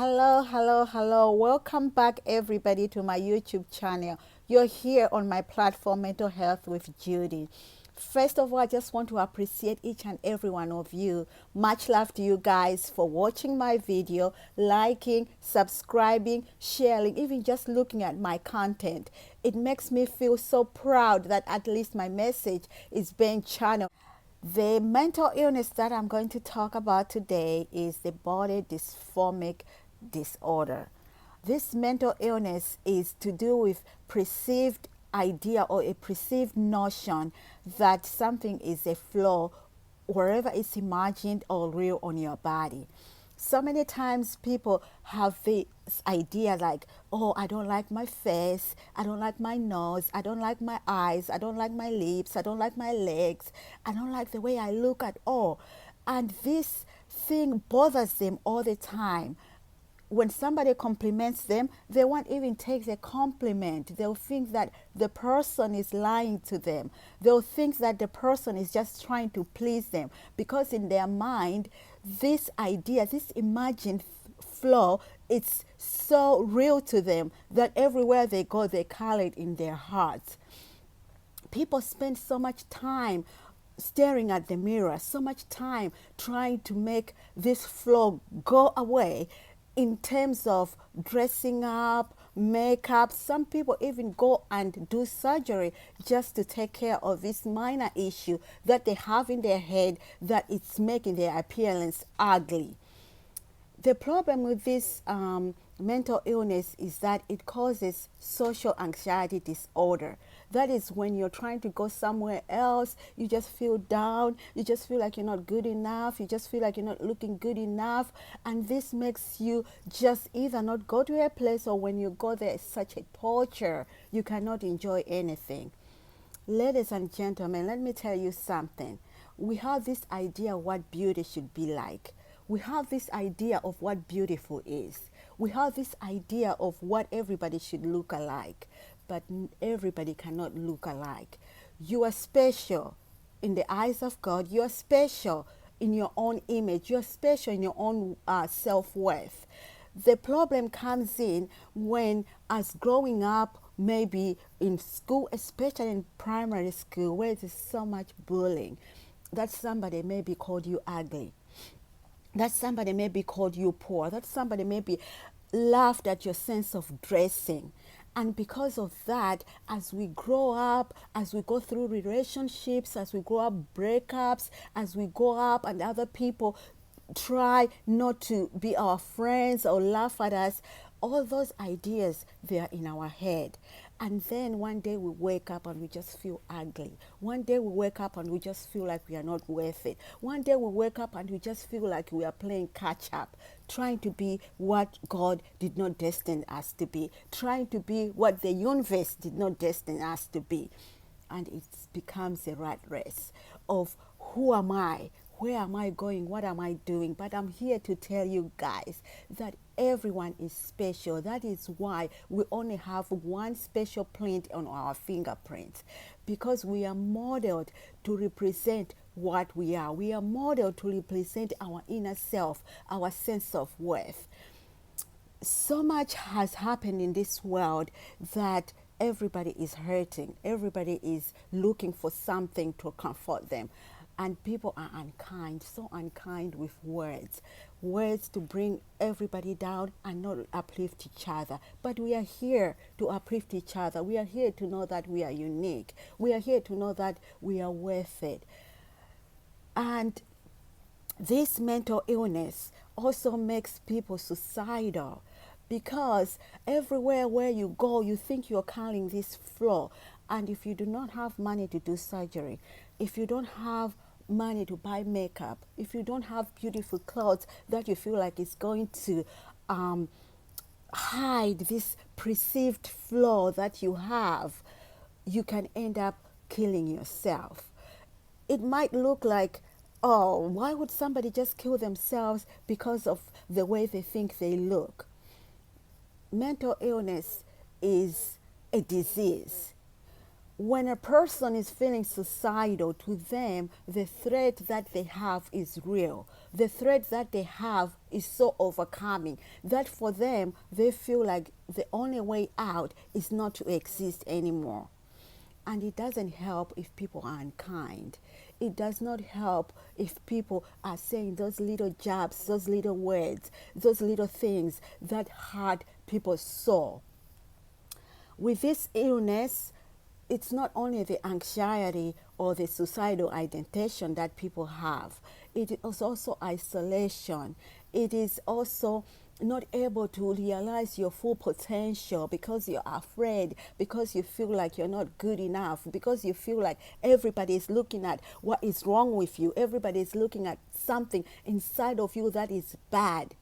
Hello. Welcome back, everybody, to my YouTube channel. You're here on my platform, Mental Health with Judy. First of all, I just want to appreciate each and every one of you. Much love to you guys for watching my video, liking, subscribing, sharing, even just looking at my content. It makes me feel so proud that at least my message is being channeled. The mental illness that I'm going to talk about today is the body dysmorphic disorder. This mental illness is to do with perceived idea or a perceived notion that something is a flaw wherever it's imagined or real on your body. So many times people have this idea like, oh, I don't like my face, I don't like my nose, I don't like my eyes, I don't like my lips, I don't like my legs, I don't like the way I look at all. And this thing bothers them all the time. When somebody compliments them, they won't even take the compliment. They'll think that the person is lying to them. They'll think that the person is just trying to please them, because in their mind, this idea, this imagined flaw, it's so real to them that everywhere they go, they carry it in their hearts. People spend so much time staring at the mirror, so much time trying to make this flaw go away in terms of dressing up, makeup. Some people even go and do surgery just to take care of this minor issue that they have in their head that it's making their appearance ugly. The problem with this mental illness is that it causes social anxiety disorder. That is when you're trying to go somewhere else, you just feel down, you just feel like you're not good enough, you just feel like you're not looking good enough, and this makes you just either not go to a place, or when you go there, it's such a torture. You cannot enjoy anything. Ladies and gentlemen, let me tell you something. We have this idea of what beauty should be like. We have this idea of what beautiful is. We have this idea of what everybody should look alike. But everybody cannot look alike. You are special in the eyes of God. You are special in your own image. You are special in your own self-worth. The problem comes in when, as growing up, maybe in school, especially in primary school, where there's so much bullying, that somebody maybe called you ugly, that somebody maybe called you poor, that somebody maybe laughed at your sense of dressing. And because of that, as we grow up, as we go through relationships, as we grow up breakups, as we go up and other people try not to be our friends or laugh at us, all those ideas, they are in our head. And then one day we wake up and we just feel ugly. One day we wake up and we just feel like we are not worth it. One day we wake up and we just feel like we are playing catch up, trying to be what God did not destine us to be, trying to be what the universe did not destine us to be. And it becomes a rat race of who am I? Where am I going? What am I doing? But I'm here to tell you guys that everyone is special. That is why we only have one special print on our fingerprints, because we are modeled to represent what we are. We are modeled to represent our inner self, our sense of worth. So much has happened in this world that everybody is hurting. Everybody is looking for something to comfort them. And people are unkind, so unkind with words. Words to bring everybody down and not uplift each other. But we are here to uplift each other. We are here to know that we are unique. We are here to know that we are worth it. And this mental illness also makes people suicidal, because everywhere where you go, you think you're carrying this flaw. And if you do not have money to do surgery, if you don't have money to buy makeup, if you don't have beautiful clothes that you feel like it's going to hide this perceived flaw that you have, you can end up killing yourself. It might look like, oh, why would somebody just kill themselves because of the way they think they look? Mental illness is a disease. When a person is feeling suicidal, to them, the threat that they have is real. The threat that they have is so overcoming that for them, they feel like the only way out is not to exist anymore. And it doesn't help if people are unkind. It does not help if people are saying those little jabs, those little words, those little things that hurt people's soul. With this illness, it's not only the anxiety or the suicidal ideation that people have, it is also isolation. It is also not able to realize your full potential because you're afraid, because you feel like you're not good enough, because you feel like everybody is looking at what is wrong with you, everybody is looking at something inside of you that is bad.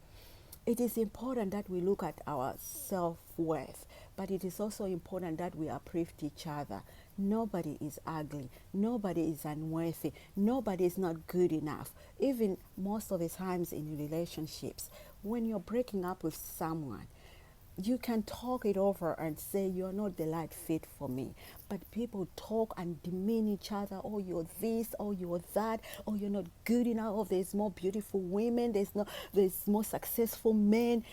It is important that we look at our self-worth, but it is also important that we uplift each other. Nobody is ugly. Nobody is unworthy. Nobody is not good enough. Even most of the times in relationships, when you're breaking up with someone, you can talk it over and say you're not the right fit for me, but people talk and demean each other. Oh, you're this, oh, you're that, oh, you're not good enough. Oh, there's more beautiful women, there's more successful men.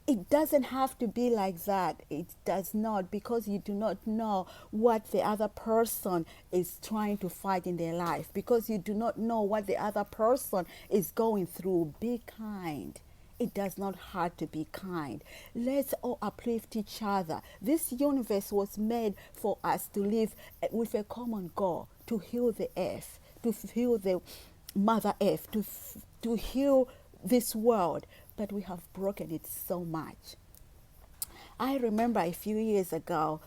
It doesn't have to be like that. It does not, because you do not know what the other person is trying to fight in their life, because you do not know what the other person is going through. Be kind. It does not hurt to be kind. Let's all uplift each other. This universe was made for us to live with a common goal, to heal the earth, to heal the Mother Earth, to heal this world. But we have broken it so much. I remember a few years ago,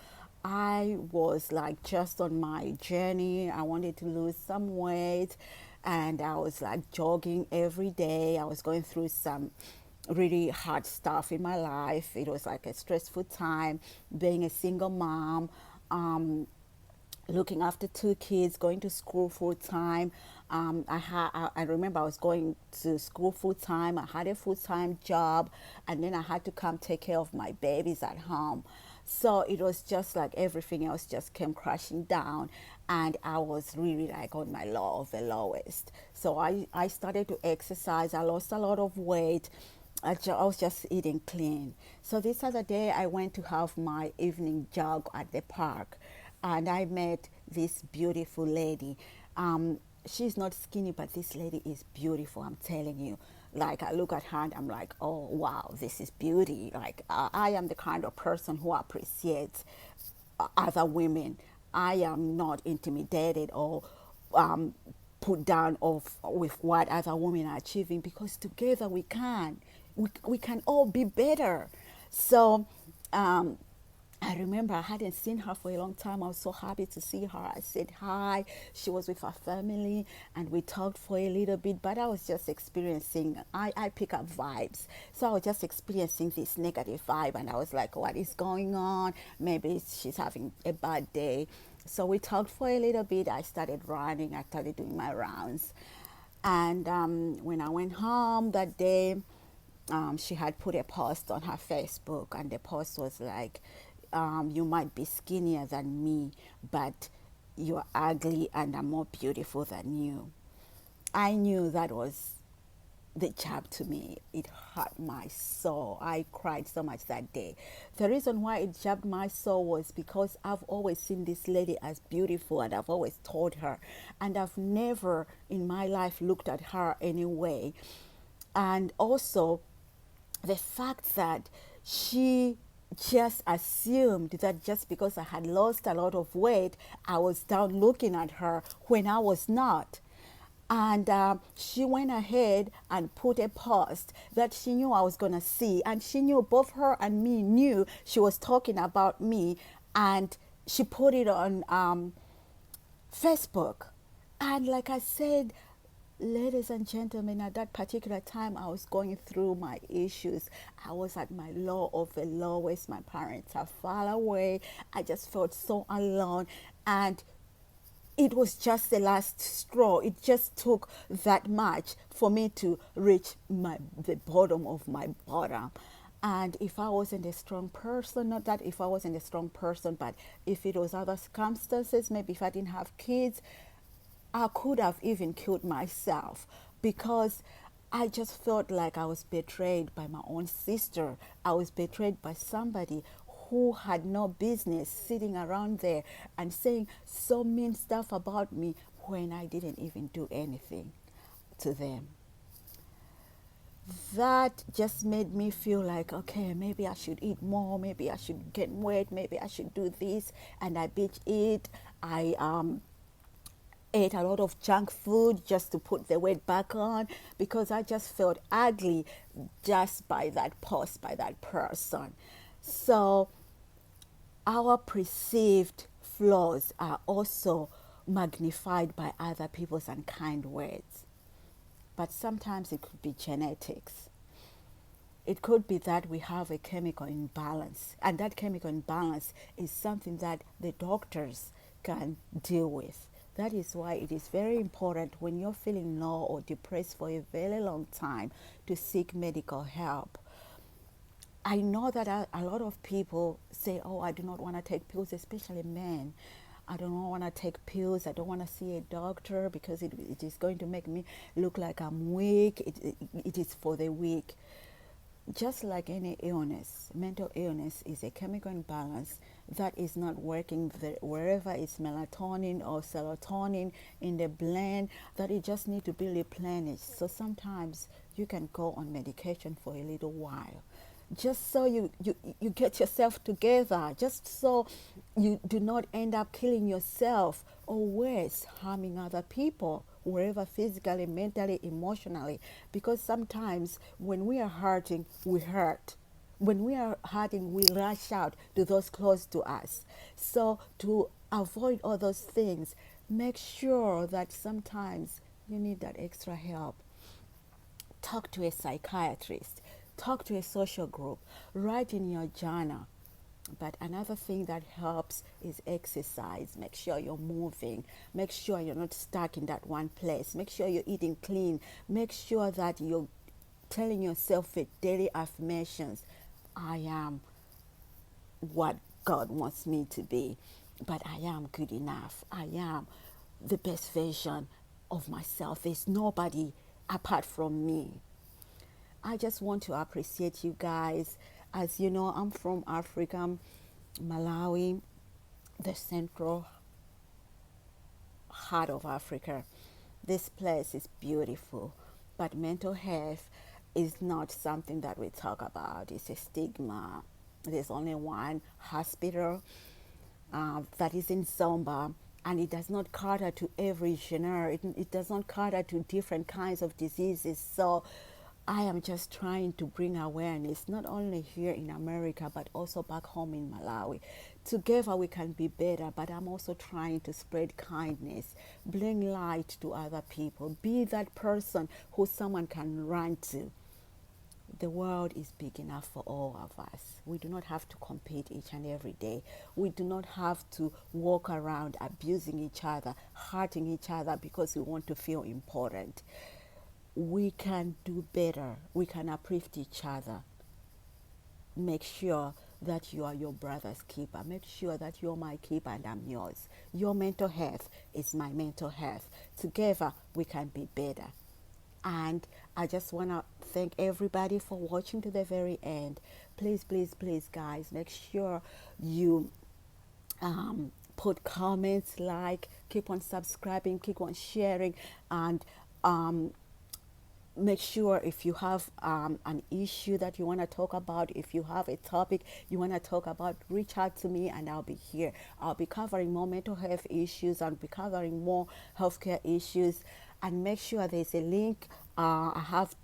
I was like just on my journey. I wanted to lose some weight, and I was like jogging every day. I was going through some really hard stuff in my life. It was like a stressful time, being a single mom, looking after two kids, going to school full time. I remember I was going to school full time. I had a full time job, and then I had to come take care of my babies at home. So it was just like everything else just came crashing down, and I was really like on my low of the lowest. So I started to exercise. I lost a lot of weight. I was just eating clean. So this other day, I went to have my evening jog at the park, and I met this beautiful lady. She's not skinny, but this lady is beautiful, I'm telling you. Like, I look at her and I'm like, oh wow, this is beauty. Like, I am the kind of person who appreciates other women. I am not intimidated or put down with what other women are achieving, because together we can all be better. So I remember I hadn't seen her for a long time. I was so happy to see her. I said hi. She was with her family, and we talked for a little bit, but I was just experiencing, I pick up vibes. So I was just experiencing this negative vibe, and I was like, what is going on? Maybe she's having a bad day. So we talked for a little bit. I started running. I started doing my rounds. And when I went home that day, she had put a post on her Facebook, and the post was like, you might be skinnier than me, but you're ugly and I'm more beautiful than you. I knew that was the jab to me. It hurt my soul. I cried so much that day. The reason why it jabbed my soul was because I've always seen this lady as beautiful, and I've always told her, and I've never in my life looked at her anyway. And also the fact that she just assumed that just because I had lost a lot of weight, I was down looking at her when I was not. And she went ahead and put a post that she knew I was going to see. And she knew, both her and me knew she was talking about me. And she put it on Facebook. And like I said, ladies and gentlemen, at that particular time, I was going through my issues. I was at my low of the lowest. My parents are far away. I just felt so alone. And it was just the last straw. It just took that much for me to reach the bottom of my bottom. And if I wasn't a strong person, not that if I wasn't a strong person, but if it was other circumstances, maybe if I didn't have kids, I could have even killed myself because I just felt like I was betrayed by my own sister. I was betrayed by somebody who had no business sitting around there and saying so mean stuff about me when I didn't even do anything to them. That just made me feel like, okay, maybe I should eat more, maybe I should get weight, maybe I should do this, and I bitch eat. I ate a lot of junk food just to put the weight back on because I just felt ugly just by that post, by that person. So our perceived flaws are also magnified by other people's unkind words. But sometimes it could be genetics. It could be that we have a chemical imbalance, and that chemical imbalance is something that the doctors can deal with. That is why it is very important when you're feeling low or depressed for a very long time to seek medical help. I know that a lot of people say, oh, I do not want to take pills, especially men. I don't want to take pills. I don't want to see a doctor because it is going to make me look like I'm weak. It is for the weak. Just like any illness, mental illness is a chemical imbalance that is not working wherever it's melatonin or serotonin in the blend, that it just need to be replenished. So sometimes you can go on medication for a little while just so you get yourself together, just so you do not end up killing yourself or worse, harming other people, wherever physically, mentally, emotionally. Because sometimes when we are hurting, we hurt. When we are hurting, we rush out to those close to us. So to avoid all those things, make sure that sometimes you need that extra help. Talk to a psychiatrist, talk to a social group, write in your journal. But another thing that helps is exercise. Make sure you're moving. Make sure you're not stuck in that one place. Make sure you're eating clean. Make sure that you're telling yourself with daily affirmations. I am what God wants me to be, but I am good enough. I am the best version of myself. There's nobody apart from me. I just want to appreciate you guys. As you know, I'm from Africa, Malawi, the central heart of Africa. This place is beautiful, but mental health is not something that we talk about. It's a stigma. There's only one hospital that is in Zomba, and it does not cater to every genre. It does not cater to different kinds of diseases. So I am just trying to bring awareness, not only here in America, but also back home in Malawi. Together we can be better, but I'm also trying to spread kindness, bring light to other people, be that person who someone can run to. The world is big enough for all of us. We do not have to compete each and every day. We do not have to walk around abusing each other, hurting each other because we want to feel important. We can do better. We can uplift each other. Make sure that you are your brother's keeper. Make sure that you're my keeper and I'm yours. Your mental health is my mental health. Together, we can be better. And I just want to thank everybody for watching to the very end. Please, please, please, guys, make sure you put comments, like, keep on subscribing, keep on sharing, and make sure if you have an issue that you want to talk about, if you have a topic you want to talk about, reach out to me and I'll be here. I'll be covering more mental health issues. I'll be covering more healthcare issues. And make sure there's a link. I have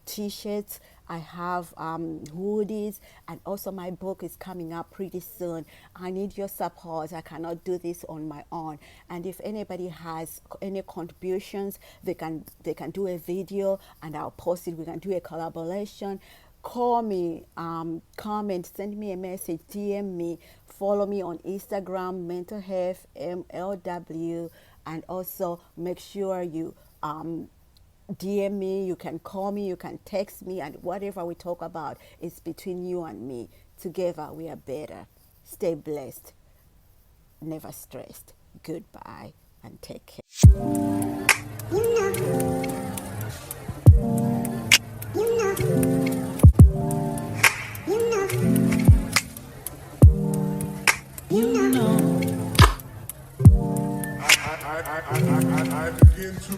t-shirts, I have hoodies, and also my book is coming up pretty soon. I need your support. I cannot do this on my own. And if anybody has any contributions, they can do a video and I'll post it. We can do a collaboration. Call me, comment, send me a message, DM me, follow me on Instagram, Mental Health MLW, and also make sure you DM me, you can call me, you can text me, and whatever we talk about is between you and me. Together we are better. Stay blessed, never stressed. Goodbye and take care. I begin to